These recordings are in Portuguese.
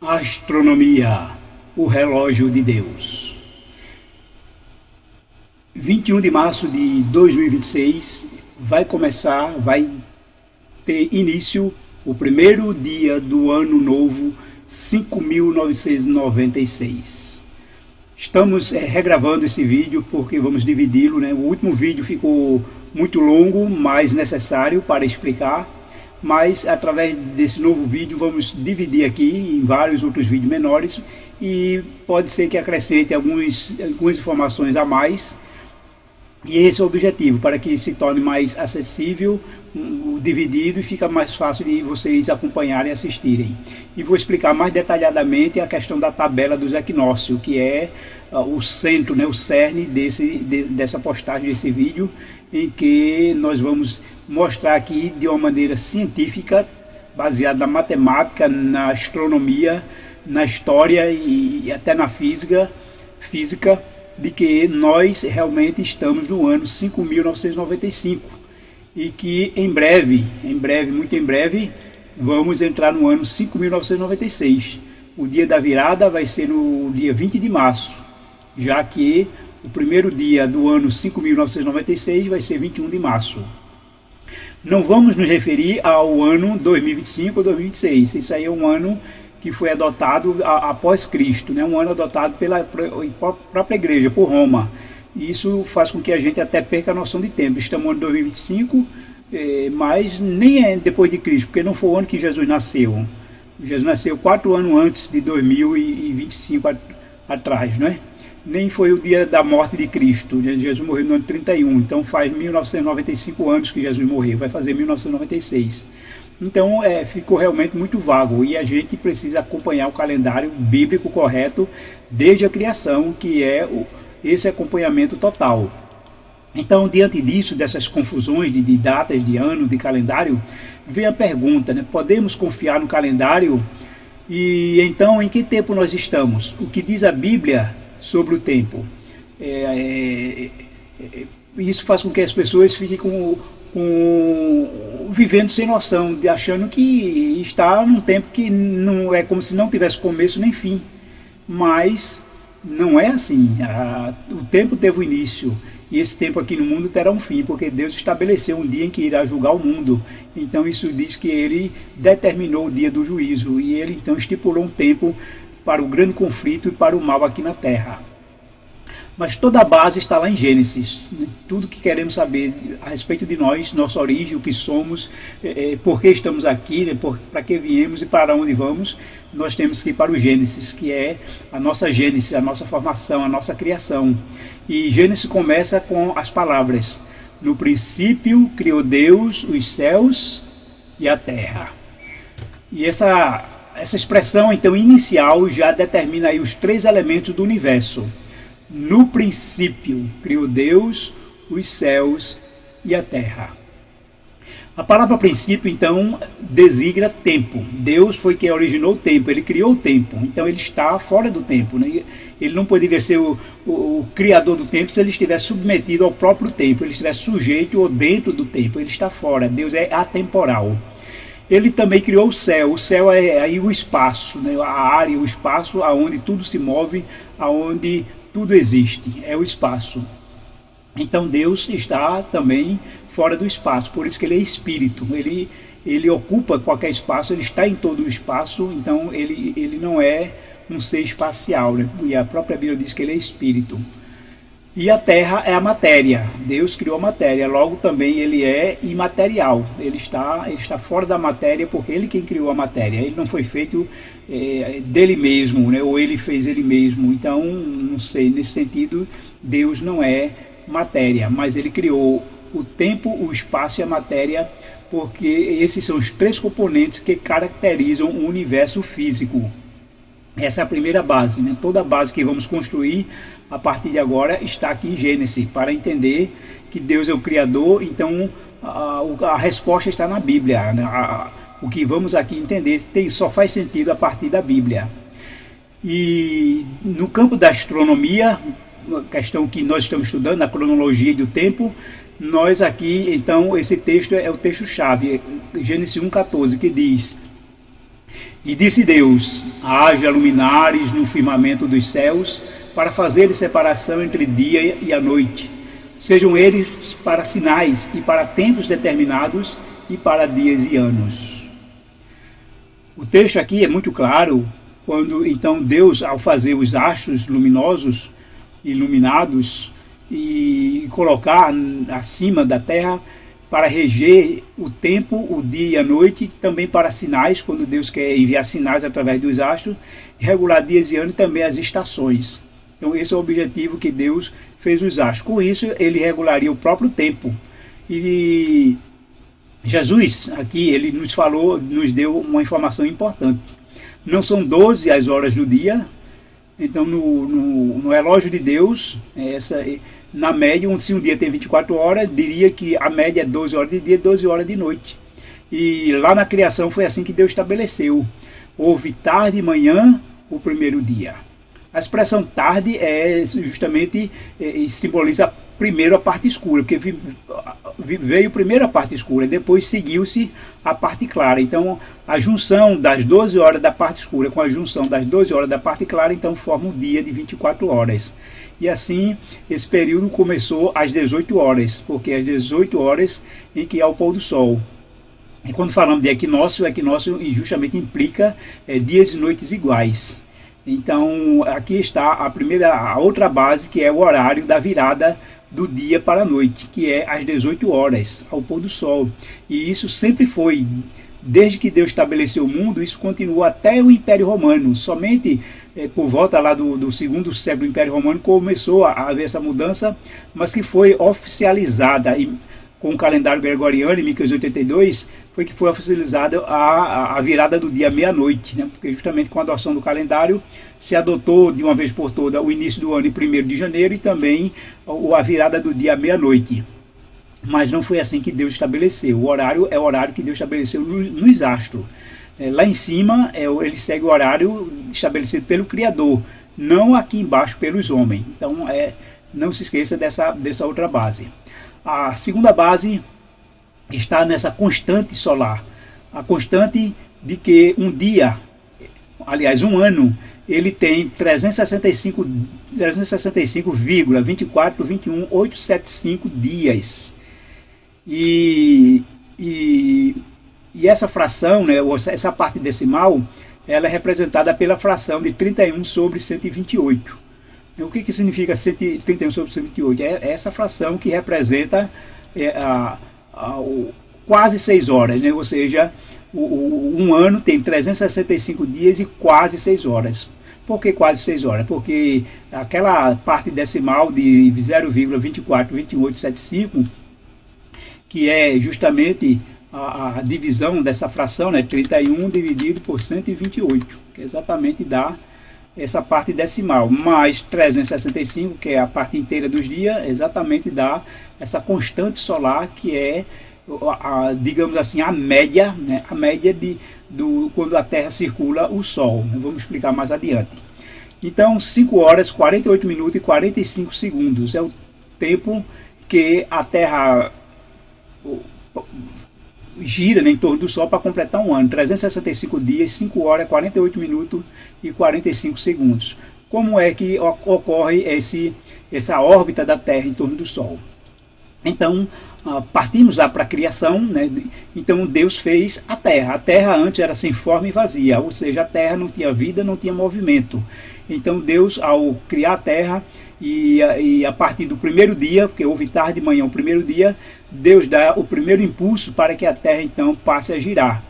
Astronomia, o relógio de Deus. 21 de março de 2026 vai ter início o primeiro dia do ano novo 5.996. Estamos regravando esse vídeo porque vamos dividi-lo, né? O último vídeo ficou muito longo, mas necessário para explicar. Mas através desse novo vídeo vamos dividir aqui em vários outros vídeos menores e pode ser que acrescente algumas informações a mais. E esse é o objetivo, para que se torne mais acessível, dividido, e fica mais fácil de vocês acompanharem e assistirem. E vou explicar mais detalhadamente a questão da tabela dos equinócios, que é o centro, né, o cerne dessa postagem, desse vídeo, em que nós vamos mostrar aqui de uma maneira científica, baseada na matemática, na astronomia, na história e até na física, de que nós realmente estamos no ano 5.995 e que em breve, muito em breve, vamos entrar no ano 5.996. O dia da virada vai ser no dia 20 de março, já que o primeiro dia do ano 5.996 vai ser 21 de março. Não vamos nos referir ao ano 2025 ou 2026, isso aí é um ano que foi adotado após Cristo, né? Um ano adotado pela própria igreja, por Roma. E isso faz com que a gente até perca a noção de tempo. Estamos no ano 2025, mas nem é depois de Cristo, porque não foi o ano que Jesus nasceu. Jesus nasceu 4 anos antes de 2025 atrás, né? Nem foi o dia da morte de Cristo. Jesus morreu no ano 31, então faz 1995 anos que Jesus morreu, vai fazer 1996. Então ficou realmente muito vago e a gente precisa acompanhar o calendário bíblico correto desde a criação, que é esse acompanhamento total. Então, diante disso, dessas confusões de datas, de ano, de calendário, vem a pergunta, né? Podemos confiar no calendário? E então, em que tempo nós estamos? O que diz a Bíblia sobre o tempo? Isso faz com que as pessoas fiquem vivendo sem noção, achando que está num tempo que não é, como se não tivesse começo nem fim. Mas não é assim. O tempo teve um início e esse tempo aqui no mundo terá um fim, porque Deus estabeleceu um dia em que irá julgar o mundo. Então isso diz que ele determinou o dia do juízo e ele então estipulou um tempo para o grande conflito e para o mal aqui na terra. Mas toda a base está lá em Gênesis. Tudo que queremos saber a respeito de nós, nossa origem, o que somos, por que estamos aqui, né, para que viemos e para onde vamos, nós temos que ir para o Gênesis, que é a nossa gênese, a nossa formação, a nossa criação. E Gênesis começa com as palavras: no princípio criou Deus os céus e a terra. E essa expressão então inicial já determina aí os 3 elementos do universo. No princípio criou Deus os céus e a terra. A palavra princípio então designa tempo. Deus foi quem originou o tempo, ele criou o tempo, então ele está fora do tempo, né? Ele não poderia ser o criador do tempo se ele estivesse submetido ao próprio tempo, ele estivesse sujeito ou dentro do tempo, ele está fora. Deus é atemporal. Ele também criou o céu é aí o espaço, né? A área, o espaço aonde tudo se move, aonde tudo existe, é o espaço. Então Deus está também fora do espaço, por isso que ele é espírito, ele ocupa qualquer espaço, ele está em todo o espaço, então ele não é um ser espacial, né? E a própria Bíblia diz que ele é espírito. E a terra é a matéria, Deus criou a matéria, logo também ele é imaterial, ele está fora da matéria porque ele quem criou a matéria, ele não foi feito dele mesmo, né? Ou ele fez ele mesmo, então não sei, nesse sentido Deus não é matéria, mas ele criou o tempo, o espaço e a matéria, porque esses são os 3 componentes que caracterizam o universo físico. Essa é a primeira base, né? Toda a base que vamos construir a partir de agora está aqui em Gênesis, para entender que Deus é o Criador. Então a resposta está na Bíblia, né? O que vamos aqui entender só faz sentido a partir da Bíblia. E no campo da astronomia, a questão que nós estamos estudando, a cronologia do tempo, nós aqui, então, esse texto é o texto-chave, Gênesis 1,14, que diz: E disse Deus: haja luminares no firmamento dos céus, para fazer separação entre dia e a noite. Sejam eles para sinais e para tempos determinados e para dias e anos. O texto aqui é muito claro, quando então Deus, ao fazer os astros luminosos, iluminados, e colocar acima da terra, para reger o tempo, o dia e a noite, também para sinais, quando Deus quer enviar sinais através dos astros, regular dias e anos e também as estações. Então esse é o objetivo que Deus fez os astros. Com isso ele regularia o próprio tempo. E Jesus aqui, ele nos falou, nos deu uma informação importante. Não são 12 as horas do dia. Então no relógio de Deus, na média, se um dia tem 24 horas, diria que a média é 12 horas de dia e 12 horas de noite. E lá na criação foi assim que Deus estabeleceu. Houve tarde e manhã o primeiro dia. A expressão tarde justamente simboliza primeiro a parte escura, porque veio primeiro a parte escura, depois seguiu-se a parte clara. Então a junção das 12 horas da parte escura com a junção das 12 horas da parte clara, então forma um dia de 24 horas. E assim esse período começou às 18 horas, porque às 18 horas em que há o pôr do sol. E quando falamos de equinócio, o equinócio justamente implica dias e noites iguais. Então aqui está a outra base, que é o horário da virada do dia para a noite, que é às 18 horas, ao pôr do sol. E isso sempre foi, desde que Deus estabeleceu o mundo, isso continuou até o Império Romano. Somente por volta lá do segundo século do Império Romano começou a haver essa mudança, mas que foi oficializada com o calendário gregoriano, em 1582, foi que foi oficializada a virada do dia à meia-noite, né? Porque justamente com a adoção do calendário se adotou de uma vez por toda o início do ano em 1º de janeiro e também a virada do dia à meia-noite. Mas não foi assim que Deus estabeleceu. O horário é o horário que Deus estabeleceu nos astros. Lá em cima, ele segue o horário estabelecido pelo Criador, não aqui embaixo pelos homens. Então, não se esqueça dessa outra base. A segunda base está nessa constante solar. A constante de que um dia, aliás, um ano, ele tem 365,24875 dias. E essa fração, né, essa parte decimal, ela é representada pela fração de 31 sobre 128. O que significa 31 sobre 128? É essa fração que representa quase 6 horas, né? Ou seja, um ano tem 365 dias e quase 6 horas. Por que quase 6 horas? Porque aquela parte decimal de 0,242875, que é justamente a divisão dessa fração, né? 31 dividido por 128, que exatamente dá essa parte decimal, mais 365, que é a parte inteira dos dias, exatamente dá essa constante solar, que é, digamos assim, a média, né? A média quando a Terra circula o Sol. Vamos explicar mais adiante. Então, 5 horas, 48 minutos e 45 segundos é o tempo que a Terra gira, né, em torno do Sol para completar um ano. 365 dias, 5 horas, 48 minutos e 45 segundos. Como é que ocorre essa órbita da Terra em torno do Sol? Então, partimos lá para a criação, né? Então Deus fez a Terra. A Terra antes era sem forma e vazia, ou seja, a Terra não tinha vida, não tinha movimento. Então Deus, ao criar a Terra, e a partir do primeiro dia, porque houve tarde e manhã o primeiro dia, Deus dá o primeiro impulso para que a Terra então passe a girar.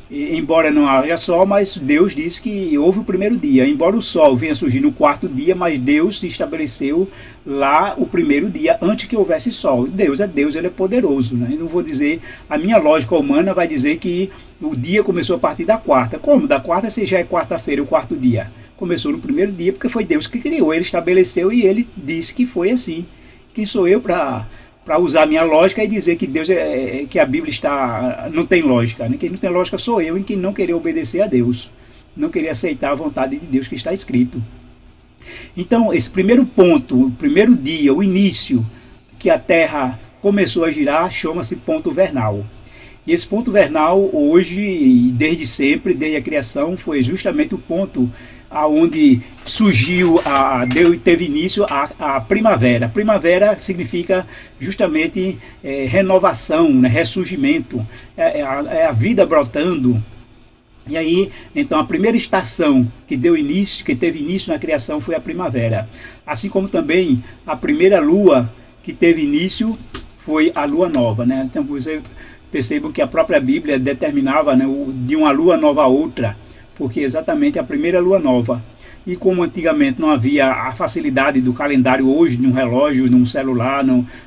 Embora não haja sol, mas Deus disse que houve o primeiro dia. Embora o sol venha surgir no 4º dia, mas Deus se estabeleceu lá o primeiro dia, antes que houvesse sol. Deus é Deus, ele é poderoso, né? Eu não vou dizer, a minha lógica humana vai dizer que o dia começou a partir da quarta. Como? Da quarta, se já é quarta-feira, o 4º dia. Começou no primeiro dia, porque foi Deus que criou, ele estabeleceu e ele disse que foi assim. Quem sou eu para usar a minha lógica e dizer que Deus que a Bíblia não tem lógica, né? Quem não tem lógica sou eu, em quem não querer obedecer a Deus, não querer aceitar a vontade de Deus que está escrito. Então, esse primeiro ponto, o primeiro dia, o início que a Terra começou a girar, chama-se ponto vernal. E esse ponto vernal hoje, desde sempre, desde a criação, foi justamente o ponto aonde surgiu, teve início a primavera. Primavera significa justamente renovação, né, ressurgimento, é a vida brotando. E aí, então, a primeira estação que teve início na criação foi a primavera. Assim como também a primeira lua que teve início foi a lua nova, né? Então, você percebam que a própria Bíblia determinava, né, de uma lua nova a outra, porque exatamente a primeira lua nova. E como antigamente não havia a facilidade do calendário hoje, num relógio, num celular,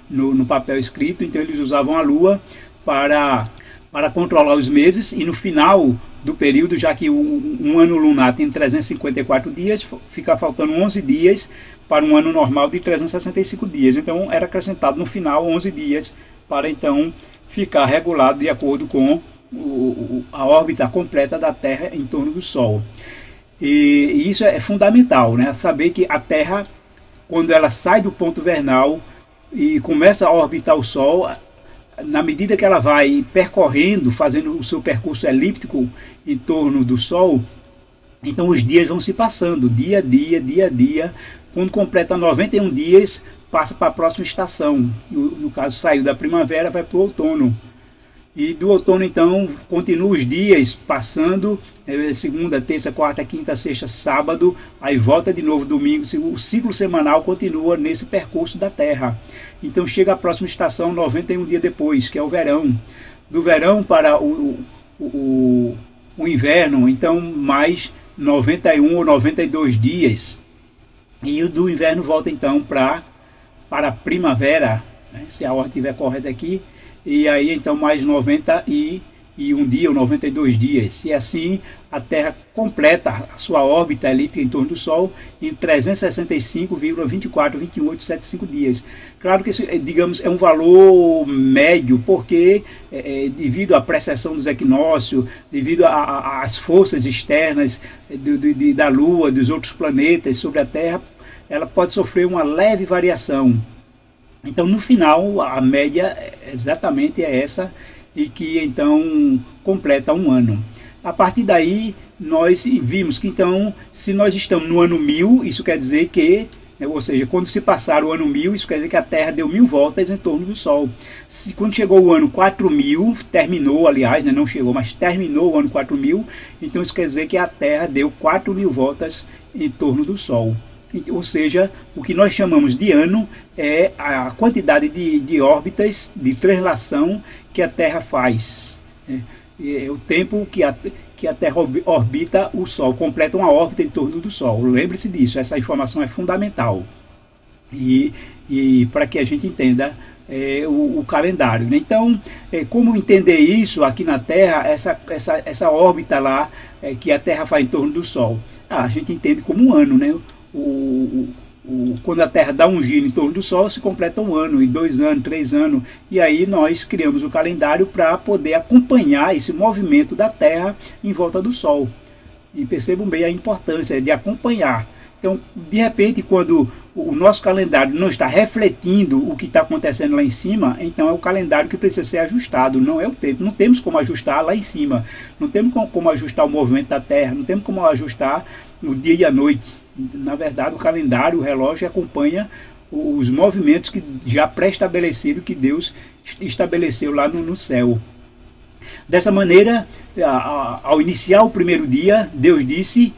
no papel escrito, então eles usavam a lua para controlar os meses, e no final do período, já que um ano lunar tem 354 dias, fica faltando 11 dias para um ano normal de 365 dias. Então era acrescentado no final 11 dias para então ficar regulado de acordo com a órbita completa da Terra em torno do Sol. E isso é fundamental, né? Saber que a Terra, quando ela sai do ponto vernal e começa a orbitar o Sol, na medida que ela vai percorrendo, fazendo o seu percurso elíptico em torno do Sol, então os dias vão se passando, dia a dia, dia a dia. Quando completa 91 dias, passa para a próxima estação. No caso, saiu da primavera, vai para o outono. E do outono, então, continua os dias passando, segunda, terça, quarta, quinta, sexta, sábado, aí volta de novo domingo. O ciclo semanal continua nesse percurso da Terra. Então chega a próxima estação 91 dias depois, que é o verão. Do verão para o inverno, então mais 91 ou 92 dias. E o do inverno volta então para a primavera, né, se a ordem estiver correta aqui. E aí então mais 91 dias ou 92 dias. E assim a Terra completa a sua órbita elíptica em torno do Sol em 365,242875 dias. Claro que isso, digamos, é um valor médio, porque devido à precessão dos equinócios, devido às forças externas da Lua, dos outros planetas sobre a Terra, ela pode sofrer uma leve variação. Então, no final, a média exatamente é essa, e que então completa um ano. A partir daí, nós vimos que então, se nós estamos no ano 1000, isso quer dizer que, ou seja, quando se passar o ano 1000, isso quer dizer que a Terra deu 1000 voltas em torno do Sol. Quando chegou o ano 4000, terminou, aliás, né, não chegou, mas terminou o ano 4000, então isso quer dizer que a Terra deu 4000 voltas em torno do Sol. Ou seja, o que nós chamamos de ano é a quantidade de órbitas, de translação que a Terra faz. É o tempo que a Terra orbita o Sol, completa uma órbita em torno do Sol. Lembre-se disso, essa informação é fundamental. E para que a gente entenda o calendário, né? Então, como entender isso aqui na Terra, essa órbita lá que a Terra faz em torno do Sol? A gente entende como um ano, né? Quando a Terra dá um giro em torno do Sol, se completa um ano, e 2 anos, 3 anos, e aí nós criamos o calendário para poder acompanhar esse movimento da Terra em volta do Sol. E percebam bem a importância de acompanhar. Então, de repente, quando o nosso calendário não está refletindo o que está acontecendo lá em cima, então é o calendário que precisa ser ajustado, não é o tempo. Não temos como ajustar lá em cima, não temos como ajustar o movimento da Terra, não temos como ajustar o dia e a noite. Na verdade, o calendário, o relógio acompanha os movimentos que já pré-estabelecidos que Deus estabeleceu lá no céu. Dessa maneira, ao iniciar o primeiro dia, Deus disse: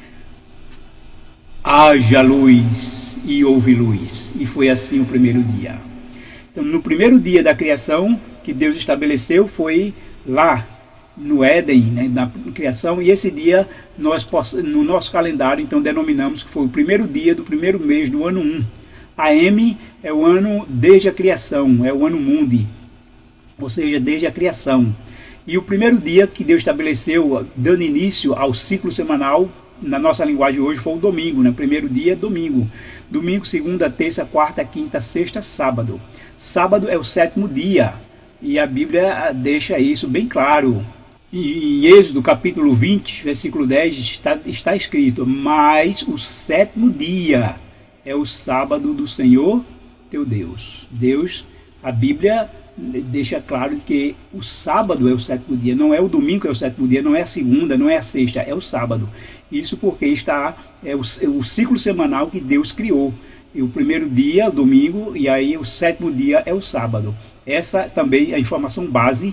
haja luz, e houve luz. E foi assim o primeiro dia. Então, no primeiro dia da criação que Deus estabeleceu, foi lá no Éden, né, na criação, e esse dia nós, no nosso calendário, então denominamos que foi o primeiro dia do primeiro mês do ano 1. AM é o ano desde a criação, é o ano mundi, ou seja, desde a criação. E o primeiro dia que Deus estabeleceu, dando início ao ciclo semanal, na nossa linguagem hoje, foi o domingo, né? Primeiro dia é domingo. Domingo, segunda, terça, quarta, quinta, sexta, sábado. Sábado é o 7º dia, e a Bíblia deixa isso bem claro. Em Êxodo capítulo 20, versículo 10, está escrito: mas o 7º dia é o sábado do Senhor teu Deus. Deus A Bíblia deixa claro que o sábado é o sétimo dia, não é o domingo que é o sétimo dia, não é a segunda, não é a sexta, é o sábado. Isso porque é o ciclo semanal que Deus criou. E o primeiro dia é o domingo, e aí o sétimo dia é o sábado. Essa também é a informação base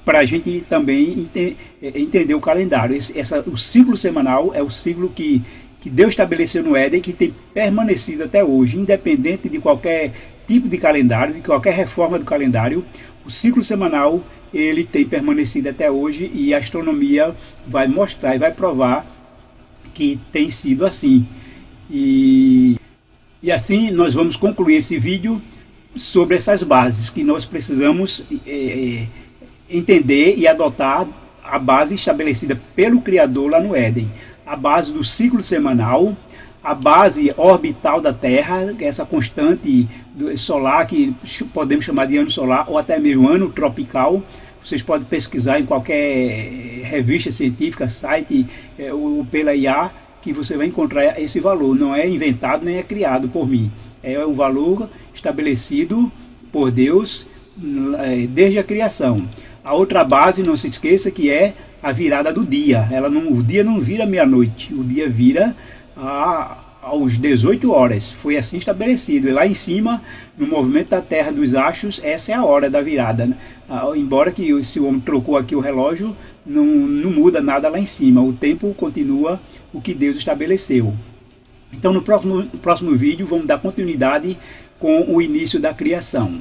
para a gente também entender o calendário. O ciclo semanal é o ciclo que Deus estabeleceu no Éden, que tem permanecido até hoje, independente de qualquer tipo de calendário, de qualquer reforma do calendário. O ciclo semanal ele tem permanecido até hoje, e a astronomia vai mostrar e vai provar que tem sido assim. E assim nós vamos concluir esse vídeo sobre essas bases que nós precisamos entender e adotar a base estabelecida pelo Criador lá no Éden. A base do ciclo semanal, a base orbital da Terra, essa constante solar que podemos chamar de ano solar ou até mesmo ano tropical. Vocês podem pesquisar em qualquer revista científica, site ou pela IA, que você vai encontrar esse valor. Não é inventado nem é criado por mim. É o valor estabelecido por Deus desde a criação. A outra base, não se esqueça, que é a virada do dia. O dia não vira meia-noite, o dia vira aos 18 horas. Foi assim estabelecido. E lá em cima, no movimento da Terra dos Astros, essa é a hora da virada, né? Embora que se o homem trocou aqui o relógio, não muda nada lá em cima. O tempo continua o que Deus estabeleceu. Então no próximo vídeo vamos dar continuidade com o início da criação.